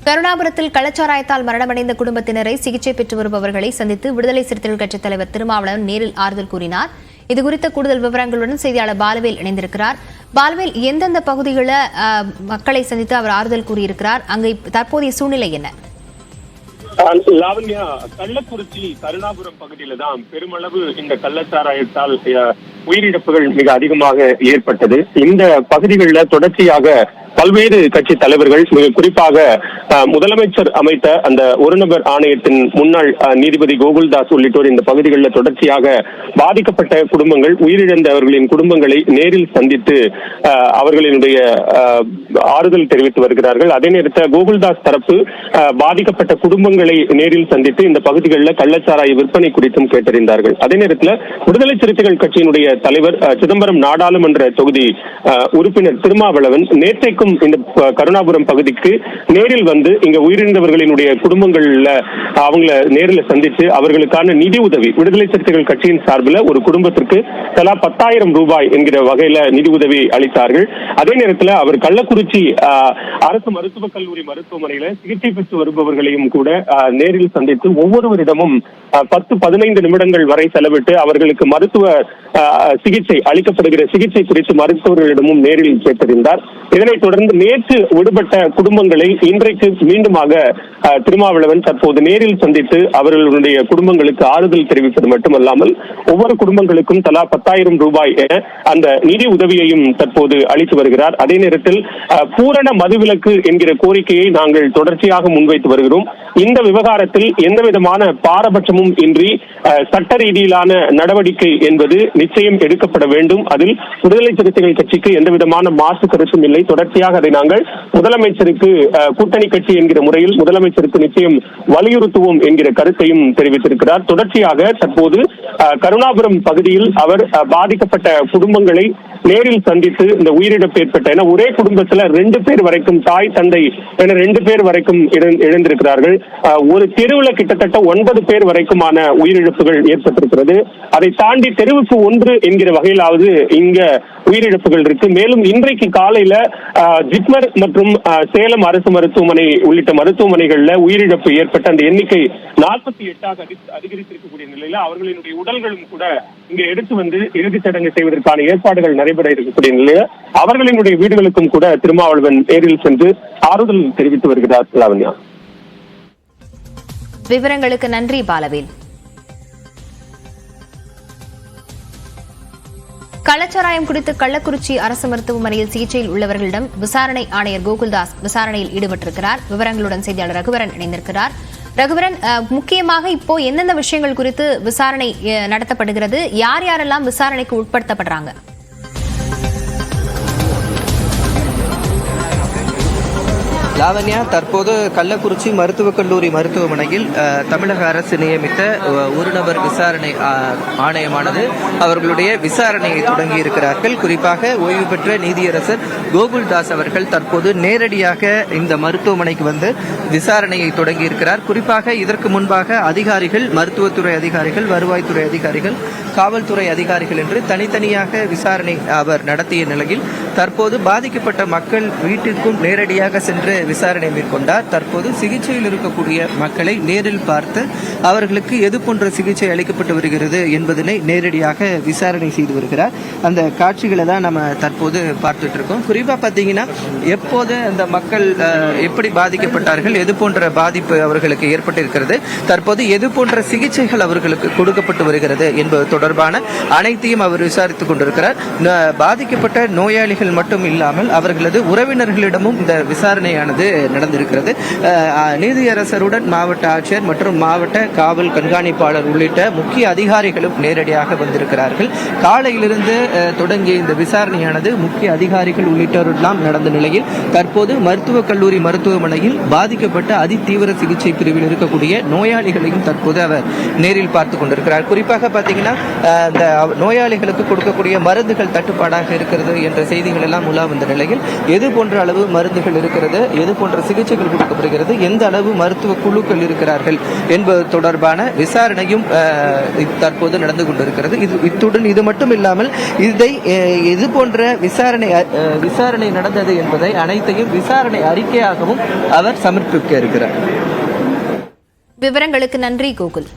கருணாபுரத்தில் கள்ளச்சாராயத்தால் மரணமடைந்த குடும்பத்தினரை சிகிச்சை பெற்று வருபவர்களை சந்தித்து விடுதலை சிறுத்தைகள் கட்சித் தலைவர் திருமாவளவன் நேரில் ஆறுதல் கூறினார். இதுகுறித்த கூடுதல் விவரங்களுடன் செய்தியாளர் பாலவேல் இணைந்திருக்கிறார். பாலவேல், எந்தெந்த பகுதிகளில் மக்களை சந்தித்து அவர் ஆறுதல் கூறியிருக்கிறார்? அங்கு தற்போதைய சூழ்நிலை என்ன? லாவண்யா, கள்ளக்குறிச்சி கருணாபுரம் பகுதியில தான் பெருமளவு இந்த கள்ளச்சாராயத்தால் உயிரிழப்புகள் மிக அதிகமாக ஏற்பட்டது. இந்த பகுதிகளில் தொடர்ச்சியாக பல்வேறு கட்சி தலைவர்கள், மிக குறிப்பாக முதலமைச்சர் அமைத்த அந்த ஒருநபர் ஆணையத்தின் முன்னாள் நீதிபதி கோகுல்தாஸ் உள்ளிட்டோர் இந்த பகுதிகளில் தொடர்ச்சியாக பாதிக்கப்பட்ட குடும்பங்கள், உயிரிழந்தவர்களின் குடும்பங்களை நேரில் சந்தித்து அவர்களினுடைய ஆறுதல் தெரிவித்து வருகிறார்கள். அதே நேரத்தில் கோகுல்தாஸ் தரப்பு பாதிக்கப்பட்ட குடும்பங்களை நேரில் சந்தித்து இந்த பகுதிகளில் கள்ளச்சாராய விற்பனை குறித்தும் கேட்டறிந்தார்கள். அதே நேரத்தில் விடுதலை சிறுத்தைகள் கட்சியினுடைய தலைவர் சிதம்பரம் நாடாளுமன்ற தொகுதி உறுப்பினர் திருமாவளவன் நேற்றைக்கும் இந்த கருணாபுரம் பகுதிக்கு நேரில் வந்து இங்க உயிரிழந்தவர்களினுடைய குடும்பங்கள்ல அவங்களை நேரில் சந்தித்து அவர்களுக்கான நிதி உதவி விடுதலை சிறுத்தைகள் கட்சியின் சார்பில் ஒரு குடும்பத்திற்கு தலா 10,000 ரூபாய் என்கிற வகையில நிதி உதவி அளித்தார்கள். அதே நேரத்தில் அவர் கள்ளக்குறிச்சி அரசு மருத்துவக் கல்லூரி மருத்துவமனையில சிகிச்சை பெற்று வருபவர்களையும் கூட நேரில் சந்தித்து ஒவ்வொருவரிடமும் 10-15 நிமிடங்கள் வரை செலவிட்டு அவர்களுக்கு மருத்துவ சிகிச்சை அளிக்கப்படுகிற சிகிச்சை குறித்து மருத்துவர்களிடமும் நேரில் கேட்டறிந்தார். இதனைத் தொடர்ந்து நேற்று விடுபட்ட குடும்பங்களை இன்றைக்கு மீண்டுமாக திருமாவளவன் தற்போது நேரில் சந்தித்து அவர்களுடைய குடும்பங்களுக்கு ஆறுதல் தெரிவிப்பது மட்டுமல்லாமல் ஒவ்வொரு குடும்பங்களுக்கும் தலா 10,000 ரூபாய் என அந்த நிதி உதவியையும் தற்போது அளித்து வருகிறார். அதே நேரத்தில் பூரண மதுவிலக்கு என்கிற கோரிக்கையை நாங்கள் தொடர்ச்சியாக முன்வைத்து வருகிறோம். இந்த விவகாரத்தில் எந்த விதமான பாரபட்சமும் இன்றி சட்ட ரீதியிலான நடவடிக்கை என்பது நிச்சயம் எடுக்கப்பட வேண்டும். அதில் விடுதலை சிறுத்தைகள் கட்சிக்கு எந்த விதமான மாசு கருத்தும் இல்லை. தொடர்ச்சியாக அதை நாங்கள் முதலமைச்சருக்கு கூட்டணி கட்சி என்கிற முறையில் முதலமைச்சருக்கு நிச்சயம் வலியுறுத்துவோம் என்கிற கருத்தையும் தெரிவித்திருக்கிறார். தொடர்ச்சியாக தற்போது கருணாபுரம் பகுதியில் அவர் பாதிக்கப்பட்ட குடும்பங்களை நேரில் சந்தித்து இந்த உயிரிழப்பு ஏற்பட்ட என ஒரே குடும்பத்தில் 2 பேர் வரைக்கும் தாய் தந்தை என 2 பேர் வரைக்கும் இழந்திருக்கிறார்கள். ஒரு தெருவில் கிட்டத்தட்ட 9 பேர் வரைக்குமான உயிரிழப்புகள் ஏற்பட்டிருக்கிறது. அதை தாண்டி தெருவுக்கு 1 என்கிற வகையிலாவது இங்க உயிரிழப்புகள் இருக்கு. மேலும் இன்றைக்கு காலையில ஜிப்மர் மற்றும் சேலம் அரசு மருத்துவமனை உள்ளிட்ட மருத்துவமனைகள்ல உயிரிழப்பு ஏற்பட்ட அந்த எண்ணிக்கை 48ஆக அதிகரித்திருக்கக்கூடிய நிலையில அவர்களினுடைய உடல்களும் கூட இங்க எடுத்து வந்து இறுதிச் சடங்கு செய்வதற்கான ஏற்பாடுகள் நடைபெற இருக்கக்கூடிய நிலையில அவர்களினுடைய வீடுகளுக்கும் கூட திருமாவளவன் நேரில் சென்று ஆறுதல் தெரிவித்து வருகிறார். லாவண்யா, விவரங்களுக்கு நன்றி பாலவேல். கள்ளச்சாராயம் குறித்து கள்ளக்குறிச்சி அரசு மருத்துவமனையில் சிகிச்சையில் உள்ளவர்களிடம் விசாரணை ஆணையர் கோகுல்தாஸ் விசாரணையில் ஈடுபட்டிருக்கிறார். விவரங்களுடன் செய்தியாளர் ரகுவரன் இணைந்திருக்கிறார். ரகுவரன், முக்கியமாக இப்போ எந்தெந்த விஷயங்கள் குறித்து விசாரணை நடத்தப்படுகிறது? யார் யாரெல்லாம் விசாரணைக்கு உட்படுத்தப்படுறாங்க? லாவண்யா, தற்போது கள்ளக்குறிச்சி மருத்துவக் கல்லூரி மருத்துவமனையில் தமிழக அரசு நியமித்த ஒரு நபர் விசாரணை ஆணையமானது அவர்களுடைய விசாரணையை தொடங்கி இருக்கிறார்கள். குறிப்பாக ஓய்வு பெற்ற நீதியரசர் கோகுல்தாஸ் அவர்கள் தற்போது நேரடியாக இந்த மருத்துவமனைக்கு வந்து விசாரணையை தொடங்கி இருக்கிறார். குறிப்பாக இதற்கு முன்பாக அதிகாரிகள், மருத்துவத்துறை அதிகாரிகள், வருவாய்த்துறை அதிகாரிகள், காவல்துறை அதிகாரிகள் என்று தனித்தனியாக விசாரணை அவர் நடத்திய நிலையில் தற்போது பாதிக்கப்பட்ட மக்கள் வீட்டிற்கும் நேரடியாக சென்று விசாரணை மேற்கொண்டார். தற்போது சிகிச்சையில் இருக்கக்கூடிய மக்களை நேரில் பார்த்து அவர்களுக்கு எது போன்ற சிகிச்சை அளிக்கப்பட்டு வருகிறது என்பதனை நேரடியாக விசாரணை செய்து வருகிறார். அந்த காட்சிகளை தான் நம்ம தற்போது பார்த்துட்டு இருக்கோம். குறிப்பா பார்த்தீங்கன்னா, எப்போது அந்த மக்கள் எப்படி பாதிக்கப்பட்டார்கள், எது போன்ற பாதிப்பு அவர்களுக்கு ஏற்பட்டிருக்கிறது, தற்போது எது போன்ற சிகிச்சைகள் அவர்களுக்கு கொடுக்கப்பட்டு வருகிறது என்பது தொடர்பான அனைத்தையும் அவர் விசாரித்துக் கொண்டிருக்கிறார். பாதிக்கப்பட்ட நோயாளிகள் மட்டும் இல்லாமல் அவர்களது உறவினர்களிடமும் இந்த விசாரணையானது நடந்திருக்கிறது. நீதியரசருடன் மாவட்ட ஆட்சியர் மற்றும் மாவட்ட காவல் கண்காணிப்பாளர் உள்ளிட்ட முக்கிய அதிகாரிகளும் நேரடியாக வந்திருக்கிறார்கள். காலையிலிருந்து தொடங்கிய இந்த விசாரணையானது முக்கிய அதிகாரிகள் உள்ளிட்டோரெல்லாம் நடந்த நிலையில் தற்போது மருத்துவக் கல்லூரி மருத்துவமனையில் பாதிக்கப்பட்ட அதிதீவிர சிகிச்சை பிரிவில் இருக்கக்கூடிய நோயாளிகளையும் தற்போது அவர் நேரில் பார்த்துக் கொண்டிருக்கிறார். குறிப்பாக பார்த்தீங்கன்னா, இந்த நோயாளிகளுக்கு கொடுக்கக்கூடிய மருந்துகள் தட்டுப்பாடாக இருக்கிறது என்ற செய்திகள் எல்லாம் உலா வந்த நிலையில் எது போன்ற அளவு மருந்துகள் இருக்கிறது, எது போன்ற சிகிச்சைகள் கொடுக்கப்படுகிறது, எந்த அளவு மருத்துவ குழுக்கள் இருக்கிறார்கள் என்பது தொடர்பான விசாரணையும் தற்போது நடந்து கொண்டிருக்கிறது. இத்துடன் இது மட்டும் இல்லாமல் இது போன்ற விசாரணை நடந்தது என்பதை அனைத்தையும் விசாரணை அறிக்கையாகவும் அவர் சமர்ப்பிக்க இருக்கிறார். விவரங்களுக்கு நன்றி கோகுல்.